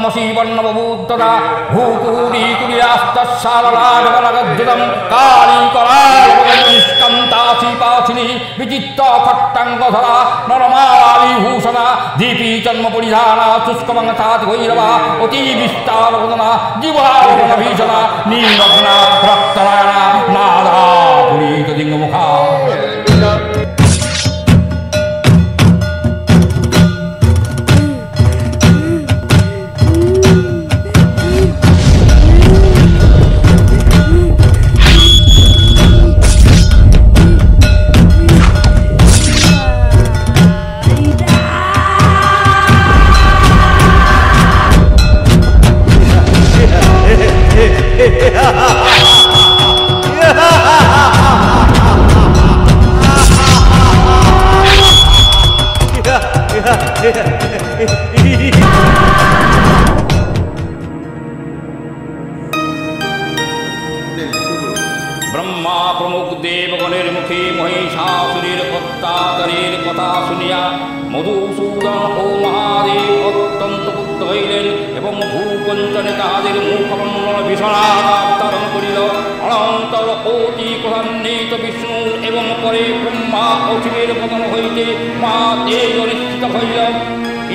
तमसी वर्णबूद्धता भूकुरीकुर्यास्तशालराजबलगद्युतं कालीकरालनिष्कन्तासीपासिनी विचित्ता खट्टाङ्गधरा नरमालाविभूषणा दीपी जन्मपरिधाना शुष्कमङ्गताति भैरवा अति विस्तारवदना जीवाभीषणा नीलग्ना रक्तरायणा नादा पुरीतदिङ्गमुखा ब्रह्मा प्रमुख देवगणेर मुखे महिषासुरेर हत्यातरेर कथा शुनिया मधुसूदन ओ महादेव अत्यंत पुत्र हইলেন এবং ভূপঞ্চনে তাহাদের মুখমণ্ডল ভীষণাকার ধারণ করিল। অনন্তর অতি ক্রধান্বিত বিষ্ণু এবং পরে ব্রহ্মা ও শিবের পতন হইতে মহা তেজ নিশ্চিত হইল।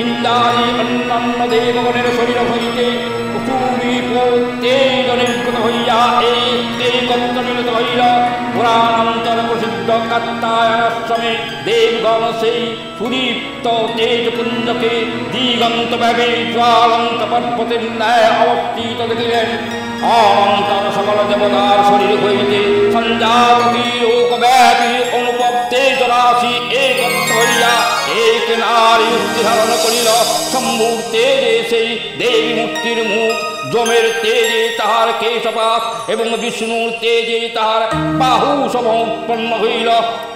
ইন্দ্রাদি অন্যান্য দেবগণের শরীর হইতে তেজ নির্গত হইয়া এই তেজতত্ত্ব নির্গত হইল। পুরাণান্তর প্রসিদ্ধ কাত্যায়নাশ্রমে দেবগণ সেই সুদীপ্ত তেজপুঞ্জকে দিগন্তব্যাপী জ্বালন্ত পর্বতের ন্যায় অবস্থিত দেখিলেন। অনন্তর সকল দেবতার শরীর হইতে সঞ্জাত লোকব্যাপী অনুপম তেজ রাশি একত্র হইয়া এক নারী মূর্তি ধারণ করিল। শম্ভুর তেজে সেই দেবী মূর্তির মুখ, যমের তেজে তাহার কেশপাত এবং বিষ্ণুর তেজে তাহার বাহু সম উৎপন্ন হইল।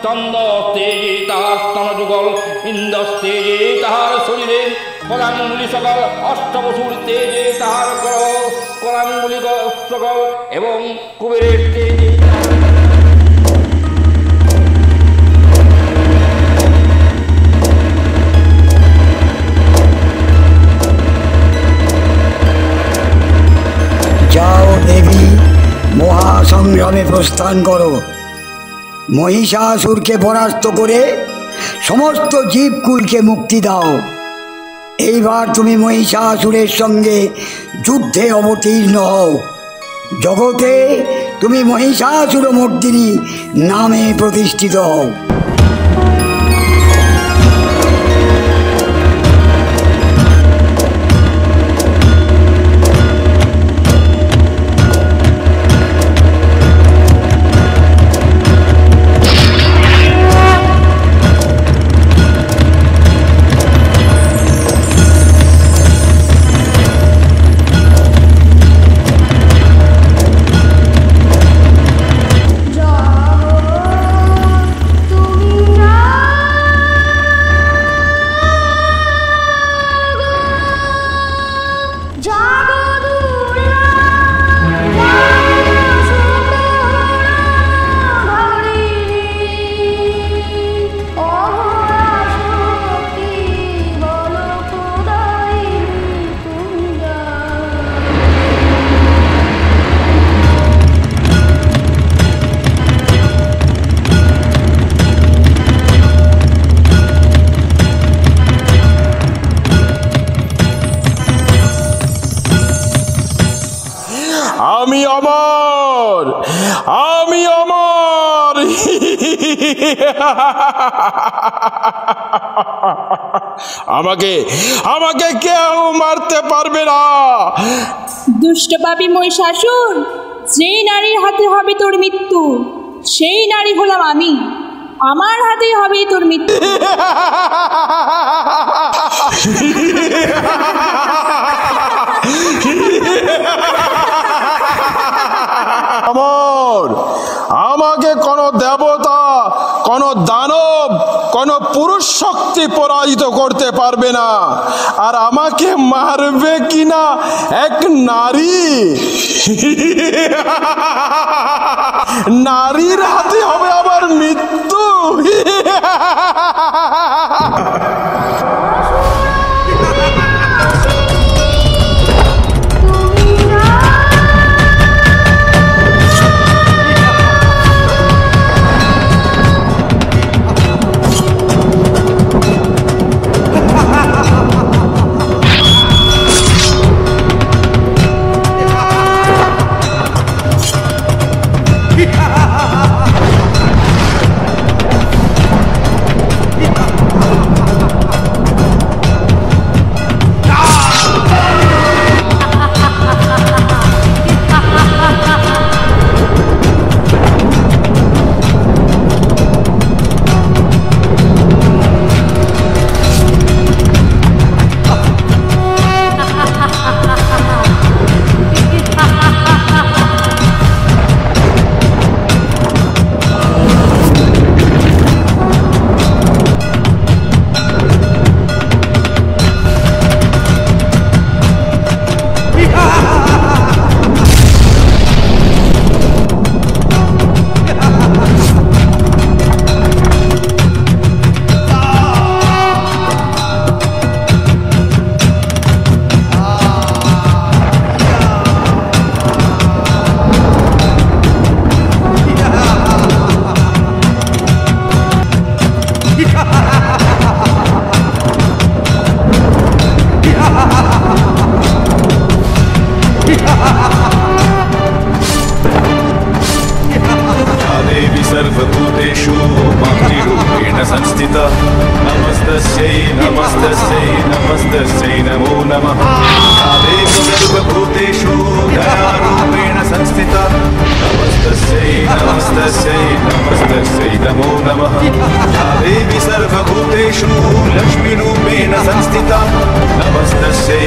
চন্দ্র তেজে তাহার স্তনযুগল, ইন্দ্র তেজে তাহার শরীরের কলাঙ্গুলি সকল, অষ্টবসুর তেজে তাহার কলাঙ্গুলি সকল এবং কুবেরের তেজে যাও দেবী, মহাসংগ্রামে প্রস্থান করো। মহিষাসুরকে পরাস্ত করে সমস্ত জীবকুলকে মুক্তি দাও। এইবার তুমি মহিষাসুরের সঙ্গে যুদ্ধে অবতীর্ণ হও। জগতে তুমি মহিষাসুরমর্দিনী নামে প্রতিষ্ঠিত হও। আমি অমর, আমি অমর। আমাকে আমাকে কেউ মারতে পারবে না। দুষ্ট পাপী মহিষাসুর, যেই নারীর হাতে হবে তোর মৃত্যু, সেই নারী হলাম আমি। আমার হাতেই হবে তোর মৃত্যু। অমর, আমাকে কোন দেবতা, কোন দানব, কোন পুরুষ শক্তি পরাজিত করতে পারবে না। আর আমাকে মারবে কিনা এক নারী, নারীর হাতে হবে আবার মৃত্যু। सर्वभूतेषु मातृरूपेण संस्थिता नमस्तस्यै नमस्तस्यै नमस्तस्यै नमो नमः या देवी सर्वभूतेषु दयारूपेण संस्थिता नमस्तस्यै नमस्तस्यै नमस्तस्यै नमो नमः या देवी सर्वभूतेषु लक्ष्मीरूपेण संस्थिता नमस्तस्यै